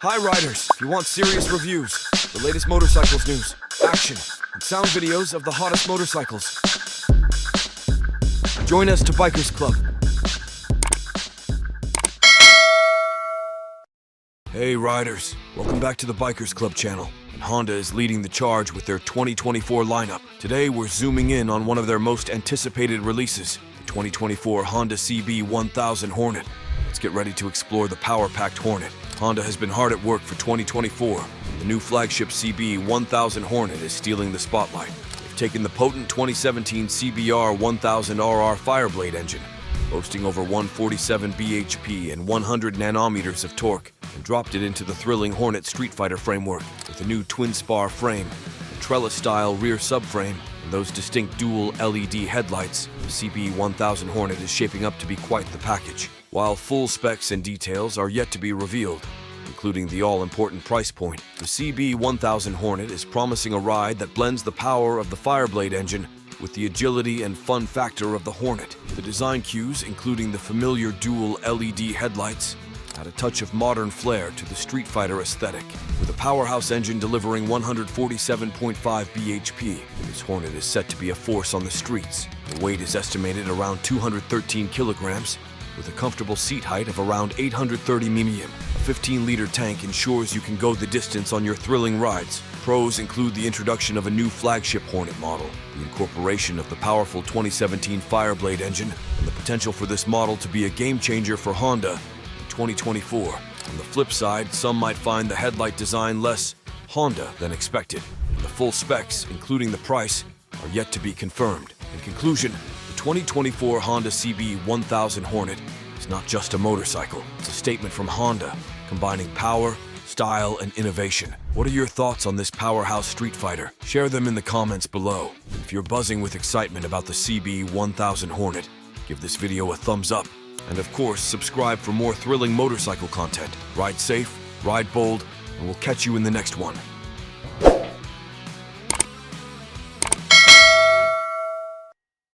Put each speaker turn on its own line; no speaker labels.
Hi riders, if you want serious reviews, the latest motorcycles news, action, and sound videos of the hottest motorcycles, join us to Bikers Club. Hey riders, welcome back to the Bikers Club channel. And Honda is leading the charge with their 2024 lineup. Today we're zooming in on one of their most anticipated releases, the 2024 Honda CB1000 Hornet. Let's get ready to explore the power-packed Hornet. Honda has been hard at work for 2024. The new flagship CB1000 Hornet is stealing the spotlight. They've taken the potent 2017 CBR 1000RR Fireblade engine, boasting over 147 bhp and 100 nanometers of torque, and dropped it into the thrilling Hornet Street Fighter framework with a new twin-spar frame, a trellis-style rear subframe, and those distinct dual LED headlights. The CB1000 Hornet is shaping up to be quite the package. While full specs and details are yet to be revealed, including the all-important price point, the CB1000 Hornet is promising a ride that blends the power of the Fireblade engine with the agility and fun factor of the Hornet. The design cues, including the familiar dual LED headlights, add a touch of modern flair to the Street Fighter aesthetic. With a powerhouse engine delivering 147.5 bhp, this Hornet is set to be a force on the streets. The weight is estimated around 213 kilograms, with a comfortable seat height of around 830 mm. A 15-liter tank ensures you can go the distance on your thrilling rides. Pros include the introduction of a new flagship Hornet model, the incorporation of the powerful 2017 Fireblade engine, and the potential for this model to be a game-changer for Honda in 2024. On the flip side, some might find the headlight design less Honda than expected. The full specs, including the price, are yet to be confirmed. In conclusion, the 2024 Honda CB1000 Hornet is not just a motorcycle. It's a statement from Honda, combining power, style, and innovation. What are your thoughts on this powerhouse street fighter? Share them in the comments below. If you're buzzing with excitement about the CB1000 Hornet, give this video a thumbs up. And of course, subscribe for more thrilling motorcycle content. Ride safe, ride bold, and we'll catch you in the next one.